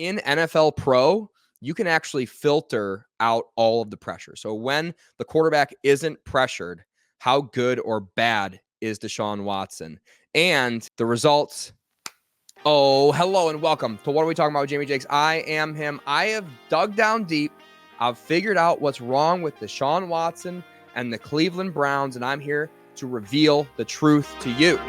in NFL Pro, you can actually filter out all of the pressure. So when the quarterback isn't pressured, how good or bad is Deshaun Watson? And the results. Oh, hello and welcome to What Are We Talking About with Jamie Jakes? I am him. I have dug down deep. I've figured out what's wrong with Deshaun Watson and the Cleveland Browns, and I'm here to reveal the truth to you.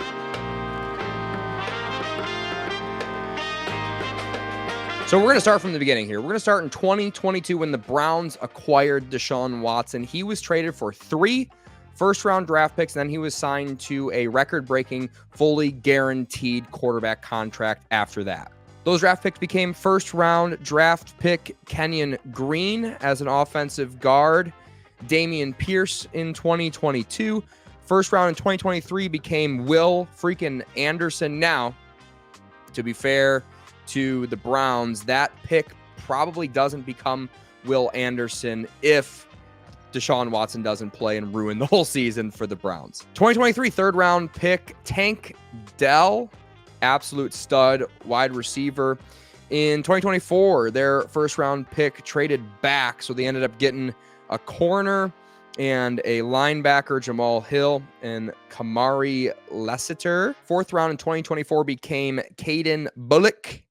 So we're going to start from the beginning here. We're going to start in 2022 when the Browns acquired Deshaun Watson. He was traded for 3 first-round draft picks, and then he was signed to a record-breaking, fully guaranteed quarterback contract after that. Those draft picks became first-round draft pick Kenyon Green as an offensive guard, Dameon Pierce in 2022. First round in 2023 became Will freaking Anderson. Now, to be fair to the Browns, that pick probably doesn't become Will Anderson if Deshaun Watson doesn't play and ruin the whole season for the Browns. 2023 third round pick Tank Dell, absolute stud wide receiver. In 2024, their first round pick traded back, so they ended up getting a corner and a linebacker, Jamal Hill, and Kamari Lessiter. Fourth round in 2024 became Caden Bullock.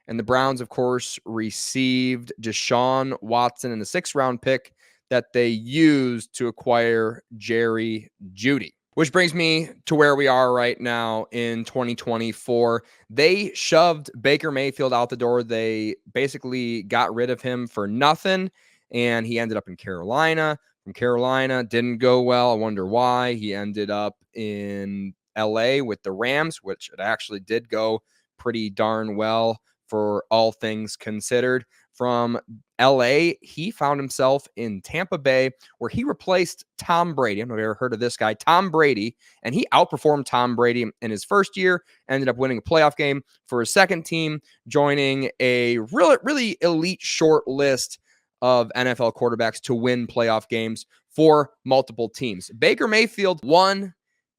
And the Browns, of course, received Deshaun Watson in the 6th round pick that they used to acquire Jerry Jeudy. Which brings me to where we are right now in 2024. They shoved Baker Mayfield out the door. They basically got rid of him for nothing, and he ended up in Carolina. From Carolina, didn't go well. I wonder why. He ended up in LA with the Rams, which it actually did go pretty darn well for all things considered. From LA, he found himself in Tampa Bay, where he replaced Tom Brady. I don't know if you've ever heard of this guy, Tom Brady, and he outperformed Tom Brady in his first year, ended up winning a playoff game for his second team, joining a really elite short list of NFL quarterbacks to win playoff games for multiple teams. Baker Mayfield won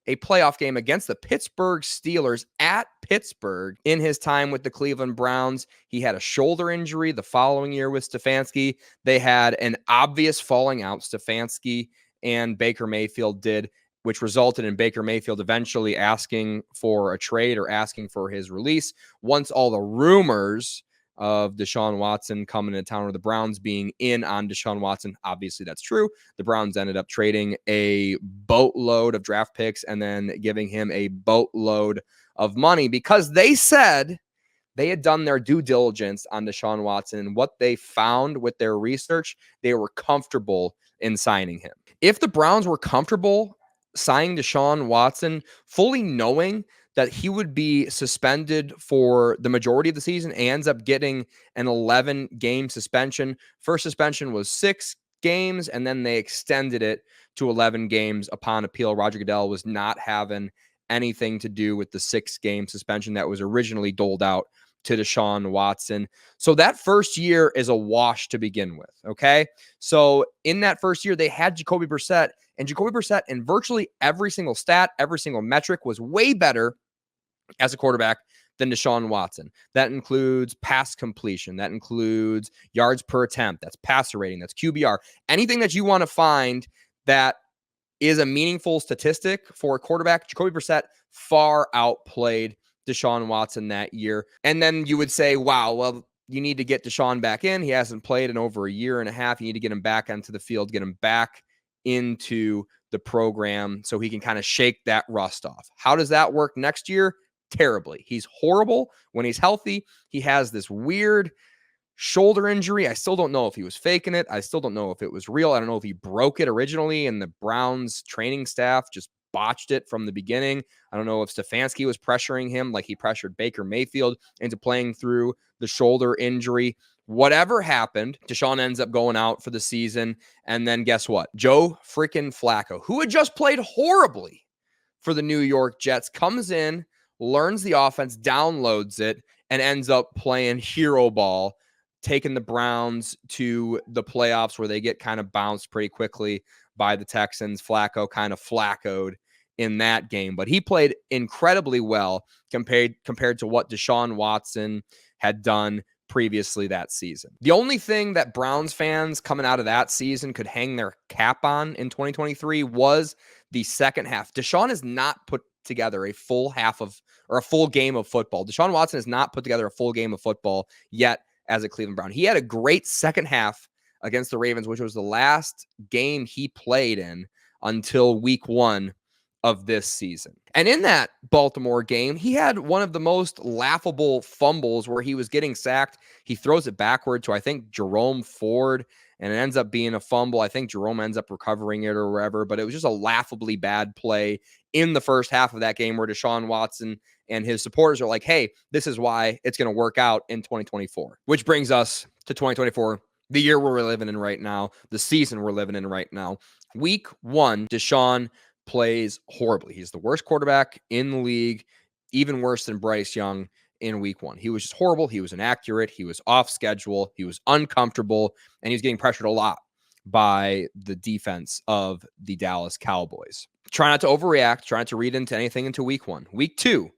a playoff game against the Pittsburgh Steelers at Pittsburgh in his time with the Cleveland Browns. He had a shoulder injury the following year with Stefanski. They had an obvious falling out, Stefanski and Baker Mayfield did, which resulted in Baker Mayfield eventually asking for a trade or asking for his release. Once all the rumors of Deshaun Watson coming to town, or the Browns being in on Deshaun Watson, obviously that's true. The Browns ended up trading a boatload of draft picks and then giving him a boatload of money because they said they had done their due diligence on Deshaun Watson, and what they found with their research, they were comfortable in signing him. If the Browns were comfortable signing Deshaun Watson, fully knowing that he would be suspended for the majority of the season, ends up getting an 11-game suspension. First suspension was 6 games, and then they extended it to 11 games upon appeal. Roger Goodell was not having anything to do with the 6-game suspension that was originally doled out to Deshaun Watson. So that first year is a wash to begin with, okay? So in that first year, they had Jacoby Brissett, and Jacoby Brissett in virtually every single stat, every single metric was way better as a quarterback than Deshaun Watson. That includes pass completion. That includes yards per attempt. That's passer rating. That's QBR. Anything that you want to find that is a meaningful statistic for a quarterback, Jacoby Brissett far outplayed Deshaun Watson that year. And then you would say, wow, well, you need to get Deshaun back in. He hasn't played in over a year and a half. You need to get him back onto the field, get him back into the program so he can kind of shake that rust off. How does that work next year? Terribly. He's horrible when he's healthy. He has this weird shoulder injury. I still don't know if he was faking it. I still don't know if it was real. I don't know if he broke it originally and the Browns training staff just botched it from the beginning. I don't know if Stefanski was pressuring him like he pressured Baker Mayfield into playing through the shoulder injury. Whatever happened, Deshaun ends up going out for the season. And then guess what? Joe freaking Flacco, who had just played horribly for the New York Jets, comes in, learns the offense, downloads it, and ends up playing hero ball, taking the Browns to the playoffs where they get kind of bounced pretty quickly by the Texans. Flacco kind of flaccoed in that game, but he played incredibly well compared to what Deshaun Watson had done previously that season. The only thing that Browns fans coming out of that season could hang their cap on in 2023 was the second half. Deshaun has not put together a full game of football. Deshaun Watson has not put together a full game of football yet as a Cleveland Brown. He had a great second half against the Ravens, which was the last game he played in until week 1 of this season. And in that Baltimore game, he had one of the most laughable fumbles where he was getting sacked. He throws it backward to, I think, Jerome Ford, and it ends up being a fumble. I think Jerome ends up recovering it or whatever, but it was just a laughably bad play in the first half of that game where Deshaun Watson and his supporters are like, hey, this is why it's going to work out in 2024. Which brings us to 2024, the year we're living in right now, the season we're living in right now. Week 1, Deshaun plays horribly. He's the worst quarterback in the league, even worse than Bryce Young in week 1. He was just horrible. He was inaccurate. He was off schedule. He was uncomfortable, and he was getting pressured a lot by the defense of the Dallas Cowboys. Try not to overreact. Try not to read into anything into week 1. Week 2,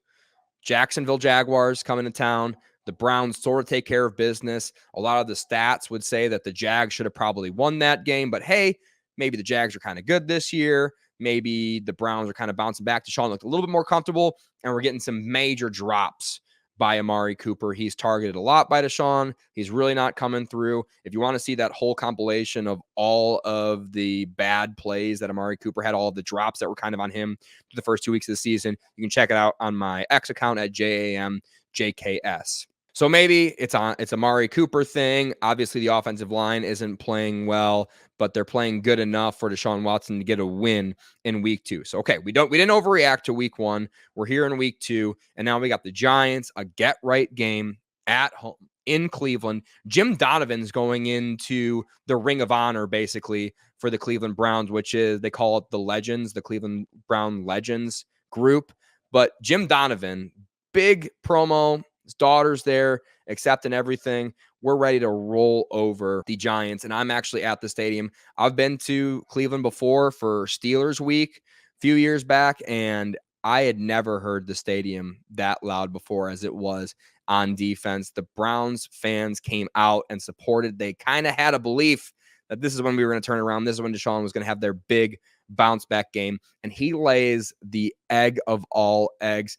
Jacksonville Jaguars come into town. The Browns sort of take care of business. A lot of the stats would say that the Jags should have probably won that game, but hey, maybe the Jags are kind of good this year. Maybe the Browns are kind of bouncing back. Deshaun looked a little bit more comfortable, and we're getting some major drops by Amari Cooper. He's targeted a lot by Deshaun. He's really not coming through. If you want to see that whole compilation of all of the bad plays that Amari Cooper had, all of the drops that were kind of on him through the first 2 weeks of the season, you can check it out on my X account at JAMJKS. So maybe it's Amari Cooper thing. Obviously, the offensive line isn't playing well, but they're playing good enough for Deshaun Watson to get a win in week 2. So, okay, we didn't overreact to week 1. We're here in week 2, and now we got the Giants, a get-right game at home in Cleveland. Jim Donovan's going into the Ring of Honor, basically, for the Cleveland Browns, which is, they call it the Legends, the Cleveland Brown Legends group. But Jim Donovan, big promo. His daughter's there, accepting everything. We're ready to roll over the Giants, and I'm actually at the stadium. I've been to Cleveland before for Steelers Week a few years back, and I had never heard the stadium that loud before as it was on defense. The Browns fans came out and supported. They kind of had a belief that this is when we were going to turn around. This is when Deshaun was going to have their big bounce back game, and he lays the egg of all eggs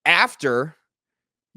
after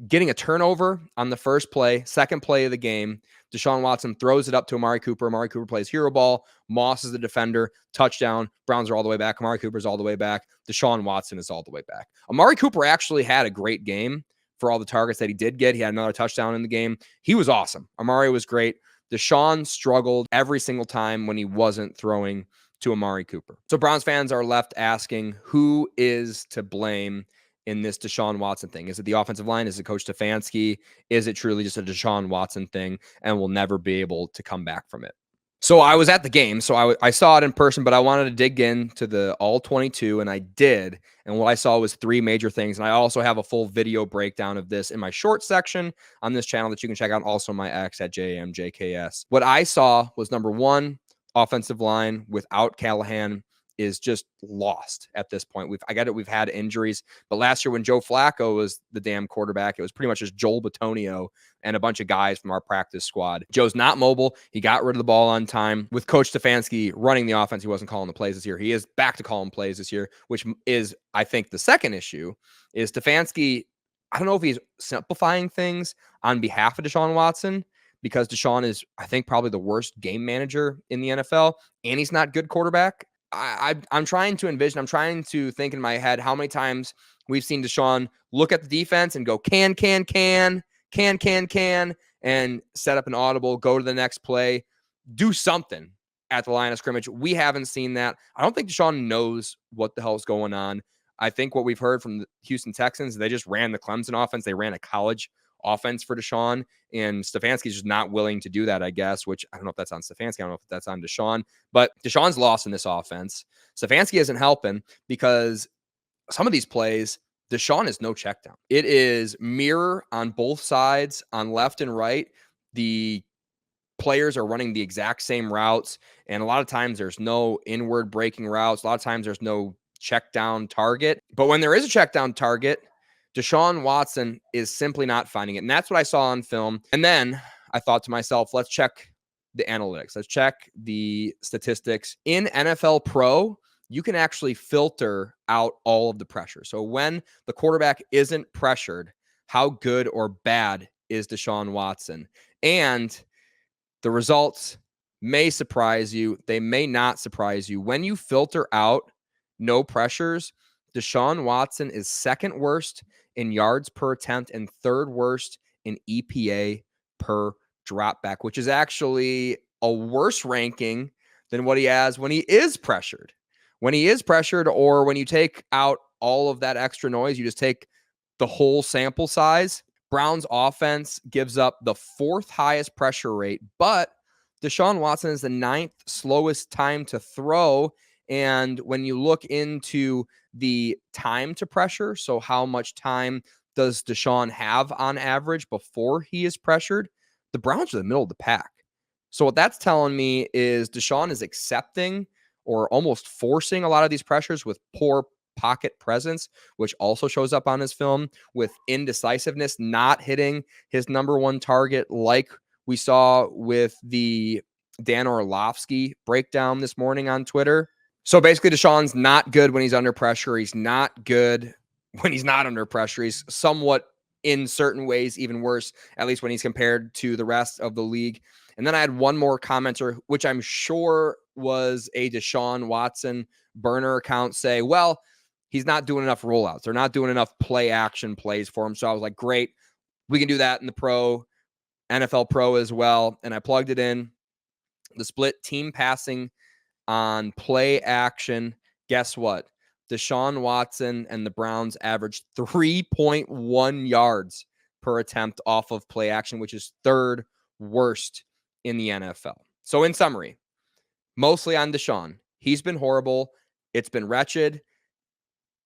getting a turnover on the first play, second play of the game. Deshaun Watson throws it up to Amari Cooper. Amari Cooper plays hero ball. Moss is the defender. Touchdown. Browns are all the way back. Amari Cooper's all the way back. Deshaun Watson is all the way back. Amari Cooper actually had a great game for all the targets that he did get. He had another touchdown in the game. He was awesome. Amari was great. Deshaun struggled every single time when he wasn't throwing to Amari Cooper. So Browns fans are left asking, who is to blame in this Deshaun Watson thing? Is it the offensive line? Is it Coach Stefanski? Is it truly just a Deshaun Watson thing and we'll never be able to come back from it? So I was at the game, so I saw it in person, but I wanted to dig into the all 22, and I did. And what I saw was 3 major things. And I also have a full video breakdown of this in my short section on this channel that you can check out, also my X at JMJKS. What I saw was, number 1, offensive line without Callahan is just lost at this point. I get it. We've had injuries, but last year when Joe Flacco was the damn quarterback, it was pretty much just Joel Bitonio and a bunch of guys from our practice squad. Joe's not mobile. He got rid of the ball on time. With Coach Stefanski running the offense, he wasn't calling the plays this year. He is back to calling plays this year, which is, I think, the second issue is Stefanski. I don't know if he's simplifying things on behalf of Deshaun Watson, because Deshaun is, I think, probably the worst game manager in the NFL, and he's not good quarterback. I'm trying to envision, I'm trying to think in my head how many times we've seen Deshaun look at the defense and go, can, and set up an audible, go to the next play, do something at the line of scrimmage. We haven't seen that. I don't think Deshaun knows what the hell is going on. I think what we've heard from the Houston Texans, they just ran the Clemson offense. They ran a college offense for Deshaun, and Stefanski's just not willing to do that, I guess, which I don't know if that's on Stefanski. I don't know if that's on Deshaun, but Deshaun's lost in this offense. Stefanski isn't helping because some of these plays, Deshaun is no check down. It is mirror on both sides, on left and right. The players are running the exact same routes, and a lot of times there's no inward breaking routes. A lot of times there's no check down target. But when there is a check down target, Deshaun Watson is simply not finding it. And that's what I saw on film. And then I thought to myself, let's check the analytics. Let's check the statistics. In NFL Pro, you can actually filter out all of the pressure. So when the quarterback isn't pressured, how good or bad is Deshaun Watson? And the results may surprise you. They may not surprise you. When you filter out no pressures, Deshaun Watson is second worst in yards per attempt and third worst in EPA per dropback, which is actually a worse ranking than what he has when he is pressured. When he is pressured, or when you take out all of that extra noise, you just take the whole sample size, Browns offense gives up the fourth highest pressure rate, but Deshaun Watson is the ninth slowest time to throw. And when you look into the time to pressure, so how much time does Deshaun have on average before he is pressured, the Browns are the middle of the pack. So what that's telling me is Deshaun is accepting or almost forcing a lot of these pressures with poor pocket presence, which also shows up on his film, with indecisiveness, not hitting his number one target like we saw with the Dan Orlovsky breakdown this morning on Twitter. So basically, Deshaun's not good when he's under pressure. He's not good when he's not under pressure. He's somewhat, in certain ways, even worse, at least when he's compared to the rest of the league. And then I had one more commenter, which I'm sure was a Deshaun Watson burner account, say, well, he's not doing enough rollouts. They're not doing enough play action plays for him. So I was like, great, we can do that in the pro, NFL Pro as well. And I plugged it in. The split team passing on play action. Guess what? Deshaun Watson and the Browns averaged 3.1 yards per attempt off of play action, which is third worst in the NFL. So in summary, mostly on Deshaun. He's been horrible. It's been wretched.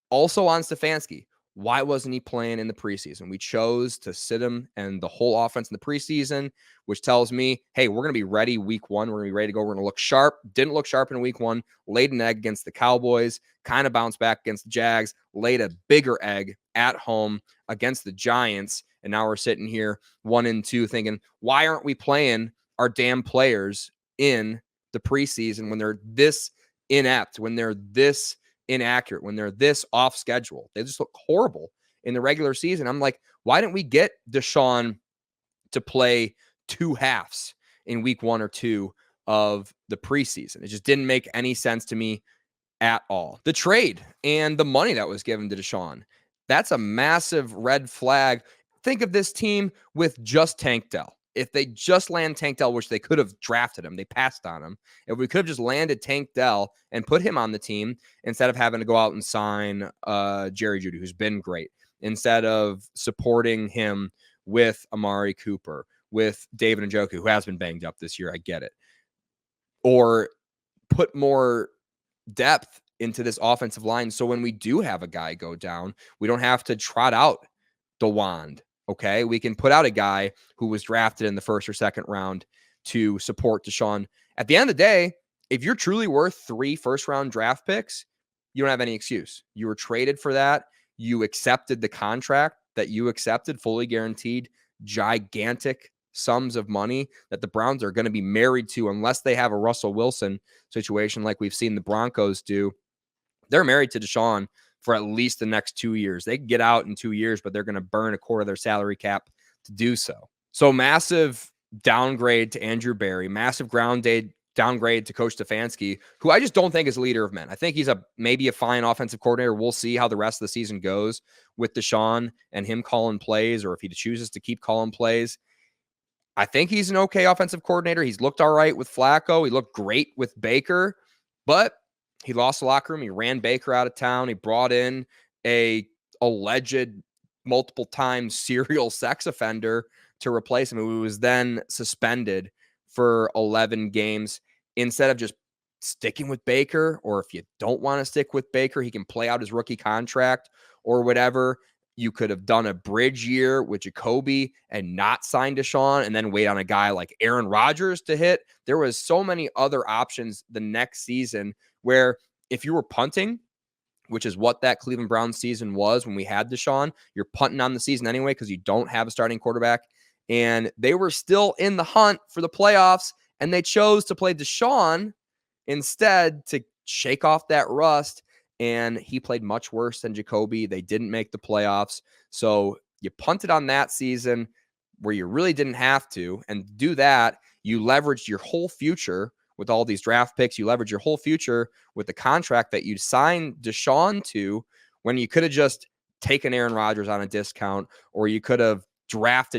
Also on Stefanski. Why wasn't he playing in the preseason? We chose to sit him and the whole offense in the preseason, which tells me, hey, we're going to be ready week one. We're going to be ready to go. We're going to look sharp. Didn't look sharp in week one. Laid an egg against the Cowboys. Kind of bounced back against the Jags. Laid a bigger egg at home against the Giants. And now we're sitting here 1-2 thinking, why aren't we playing our damn players in the preseason when they're this inept, when they're this inaccurate, when they're this off schedule? They just look horrible in the regular season. I'm like, why didn't we get Deshaun to play two halves in week 1 or 2 of the preseason? It just didn't make any sense to me at all. The trade and the money that was given to Deshaun, that's a massive red flag. Think of this team with just Tank Dell. If they just land Tank Dell, which they could have drafted him, they passed on him. If we could have just landed Tank Dell and put him on the team instead of having to go out and sign Jerry Jeudy, who's been great, instead of supporting him with Amari Cooper, with David Njoku, who has been banged up this year, I get it, or put more depth into this offensive line so when we do have a guy go down, we don't have to trot out DeWand. Okay, we can put out a guy who was drafted in the first or second round to support Deshaun. At the end of the day, if you're truly worth 3 first-round draft picks, you don't have any excuse. You were traded for that. You accepted the contract that you accepted, fully guaranteed, gigantic sums of money that the Browns are going to be married to unless they have a Russell Wilson situation like we've seen the Broncos do. They're married to Deshaun for at least the next 2 years. They can get out in 2 years, but they're going to burn a quarter of their salary cap to do so. So massive downgrade to Andrew Berry, massive downgrade to Coach Stefanski, who I just don't think is a leader of men. I think he's maybe a fine offensive coordinator. We'll see how the rest of the season goes with Deshaun and him calling plays, or if he chooses to keep calling plays. I think he's an okay offensive coordinator. He's looked all right with Flacco. He looked great with Baker, but he lost the locker room. He ran Baker out of town. He brought in a alleged multiple time serial sex offender to replace him, who was then suspended for 11 games. Instead of just sticking with Baker, or if you don't want to stick with Baker, he can play out his rookie contract or whatever. You could have done a bridge year with Jacoby and not sign Deshaun and then wait on a guy like Aaron Rodgers to hit. There was so many other options the next season where if you were punting, which is what that Cleveland Browns season was when we had Deshaun. You're punting on the season anyway because you don't have a starting quarterback. And they were still in the hunt for the playoffs, and they chose to play Deshaun instead to shake off that rust. And he played much worse than Jacoby. They didn't make the playoffs. So you punted on that season where you really didn't have to. And to do that, you leveraged your whole future with all these draft picks. You leverage your whole future with the contract that you signed Deshaun to, when you could have just taken Aaron Rodgers on a discount, or you could have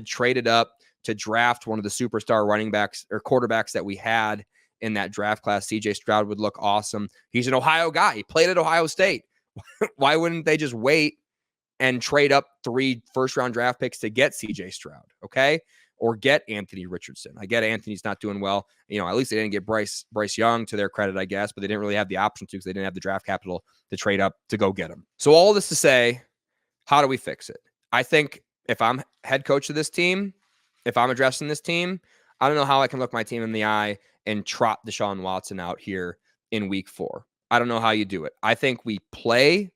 traded up to draft one of the superstar running backs or quarterbacks that we had in that draft class. CJ Stroud would look awesome. He's an Ohio guy. He played at Ohio State. Why wouldn't they just wait and trade up 3 first-round draft picks to get CJ Stroud, okay? Or get Anthony Richardson. I get Anthony's not doing well. At least they didn't get Bryce Young, to their credit, I guess, but they didn't really have the option to because they didn't have the draft capital to trade up to go get him. So all this to say, how do we fix it? I think if I'm head coach of this team, if I'm addressing this team, I don't know how I can look my team in the eye and trot Deshaun Watson out here in week 4. I don't know how you do it. I think we play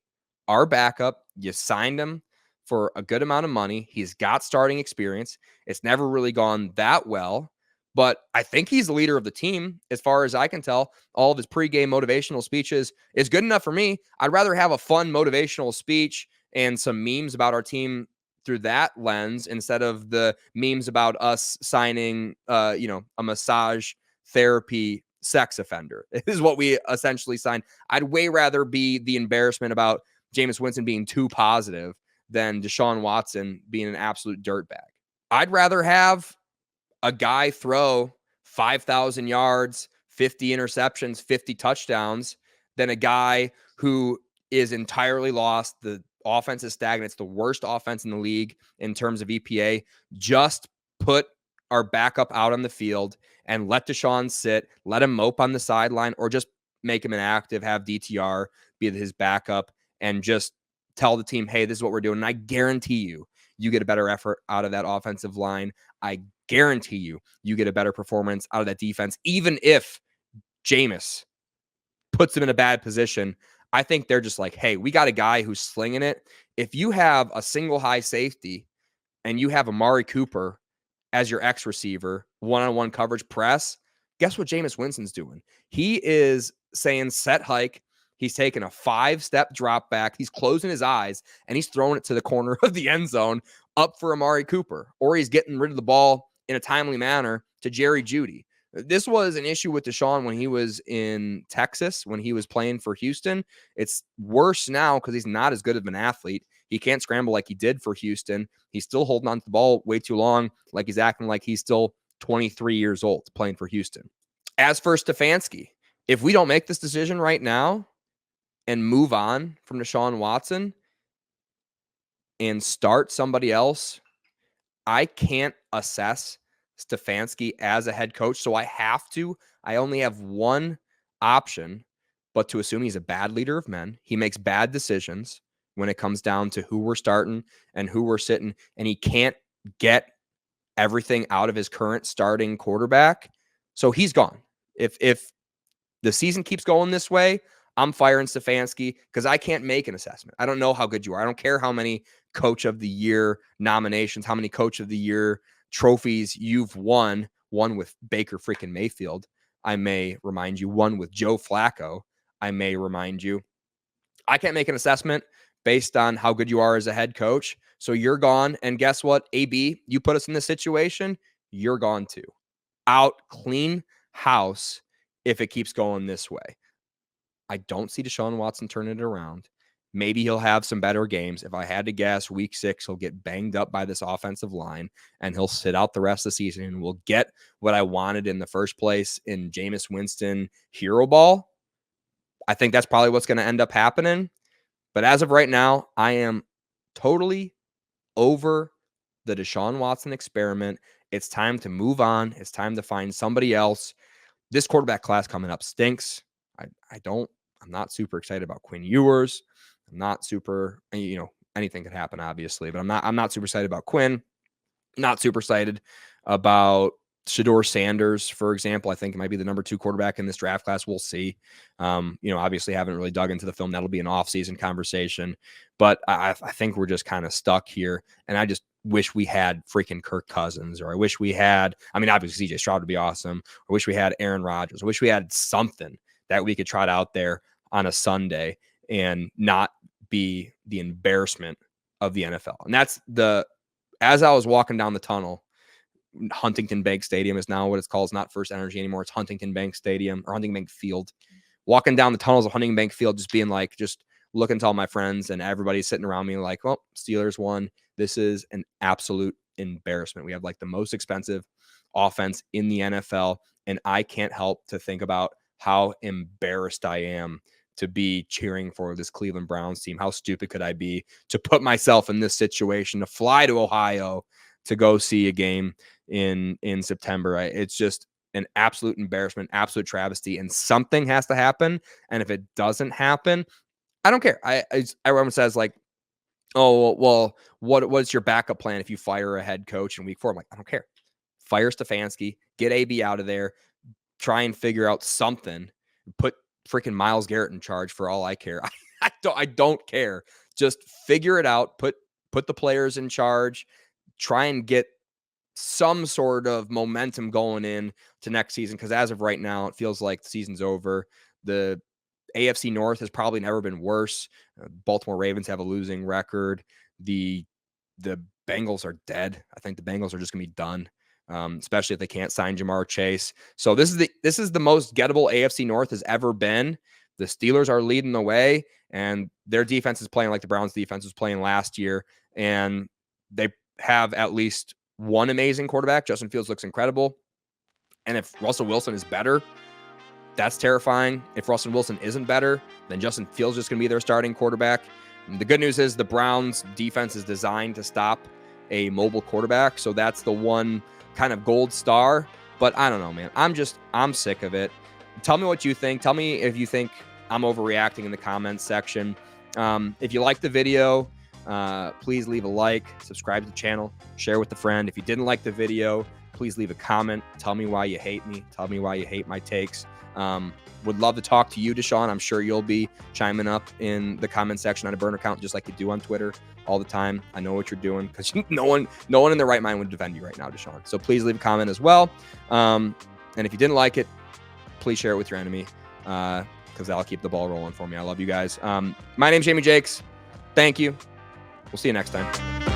our backup. You signed him for a good amount of money. He's got starting experience. It's never really gone that well, but I think he's the leader of the team as far as I can tell. All of his pregame motivational speeches is good enough for me. I'd rather have a fun motivational speech and some memes about our team through that lens instead of the memes about us signing, a massage therapy sex offender. It is what we essentially signed. I'd way rather be the embarrassment about Jameis Winston being too positive than Deshaun Watson being an absolute dirtbag. I'd rather have a guy throw 5,000 yards, 50 interceptions, 50 touchdowns than a guy who is entirely lost. The offense is stagnant. It's the worst offense in the league in terms of EPA. Just put our backup out on the field and let Deshaun sit, let him mope on the sideline, or just make him inactive, have DTR be his backup, and just tell the team, hey, this is what we're doing. And I guarantee you get a better effort out of that offensive line. I guarantee you get a better performance out of that defense, even if Jameis puts them in a bad position. I think they're just like, hey, we got a guy who's slinging it. If you have a single high safety and you have Amari Cooper as your X receiver, one-on-one coverage press, guess what Jameis Winston's doing? He is saying set hike. He's taking a 5-step drop back. He's closing his eyes, and he's throwing it to the corner of the end zone up for Amari Cooper, or he's getting rid of the ball in a timely manner to Jerry Jeudy. This was an issue with Deshaun when he was in Texas, when he was playing for Houston. It's worse now because he's not as good of an athlete. He can't scramble like he did for Houston. He's still holding on to the ball way too long, like he's acting like he's still 23 years old playing for Houston. As for Stefanski, if we don't make this decision right now and move on from Deshaun Watson and start somebody else, I can't assess Stefanski as a head coach. So I only have one option, but to assume he's a bad leader of men. He makes bad decisions when it comes down to who we're starting and who we're sitting, and he can't get everything out of his current starting quarterback. So he's gone. If the season keeps going this way, I'm firing Stefanski because I can't make an assessment. I don't know how good you are. I don't care how many coach of the year nominations, how many coach of the year trophies you've won. One with Baker freaking Mayfield, I may remind you. One with Joe Flacco, I may remind you. I can't make an assessment based on how good you are as a head coach. So you're gone. And guess what, AB, you put us in this situation, you're gone too. Out, clean house if it keeps going this way. I don't see Deshaun Watson turning it around. Maybe he'll have some better games. If I had to guess, week 6, he'll get banged up by this offensive line and he'll sit out the rest of the season, and we'll get what I wanted in the first place in Jameis Winston hero ball. I think that's probably what's going to end up happening. But as of right now, I am totally over the Deshaun Watson experiment. It's time to move on. It's time to find somebody else. This quarterback class coming up stinks. I'm not super excited about Quinn Ewers. I'm not super, anything could happen, obviously, but I'm not super excited about Quinn. Not super excited about Shedeur Sanders, for example, I think it might be the number 2 quarterback in this draft class. We'll see. Obviously haven't really dug into the film. That'll be an off-season conversation. But I think we're just kind of stuck here. And I just wish we had freaking Kirk Cousins, or I wish we had, obviously CJ Stroud would be awesome. I wish we had Aaron Rodgers. I wish we had something that we could trot out there on a Sunday and not be the embarrassment of the NFL. And that's as I was walking down the tunnel, Huntington Bank Stadium is now what it's called. It's not First Energy anymore. It's Huntington Bank Stadium, or Huntington Bank Field. Walking down the tunnels of Huntington Bank Field, just being like, just looking to all my friends and everybody's sitting around me like, well, Steelers won. This is an absolute embarrassment. We have like the most expensive offense in the NFL. And I can't help to think about how embarrassed I am to be cheering for this Cleveland Browns team. How stupid could I be to put myself in this situation, to fly to Ohio to go see a game in September? It's just an absolute embarrassment, absolute travesty, and something has to happen. And if it doesn't happen, I don't care. Everyone says like, oh, well, what's your backup plan if you fire a head coach in week 4? I'm like, I don't care. Fire Stefanski, get AB out of there, try and figure out something, put freaking Myles Garrett in charge for all I care. I don't care. Just figure it out. Put the players in charge. Try and get some sort of momentum going in to next season, because as of right now, it feels like the season's over. The AFC North has probably never been worse. Baltimore Ravens have a losing record. The Bengals are dead. I think the Bengals are just going to be done, especially if they can't sign Jamar Chase. So this is the most gettable AFC North has ever been. The Steelers are leading the way, and their defense is playing like the Browns' defense was playing last year, and they have at least one amazing quarterback. Justin Fields looks incredible. And if Russell Wilson is better, that's terrifying. If Russell Wilson isn't better, then Justin Fields is just going to be their starting quarterback. And the good news is the Browns defense is designed to stop a mobile quarterback. So that's the one kind of gold star. But I don't know, man. I'm sick of it. Tell me what you think. Tell me if you think I'm overreacting in the comments section. If you like the video, please leave a like, subscribe to the channel, share with a friend. If you didn't like the video, please leave a comment. Tell me why you hate me. Tell me why you hate my takes. Would love to talk to you, Deshaun. I'm sure you'll be chiming up in the comment section on a burner account, just like you do on Twitter all the time. I know what you're doing, because no one in their right mind would defend you right now, Deshaun. So please leave a comment as well. And if you didn't like it, please share it with your enemy, because that'll keep the ball rolling for me. I love you guys. My name's Jamie Jakes. Thank you. We'll see you next time.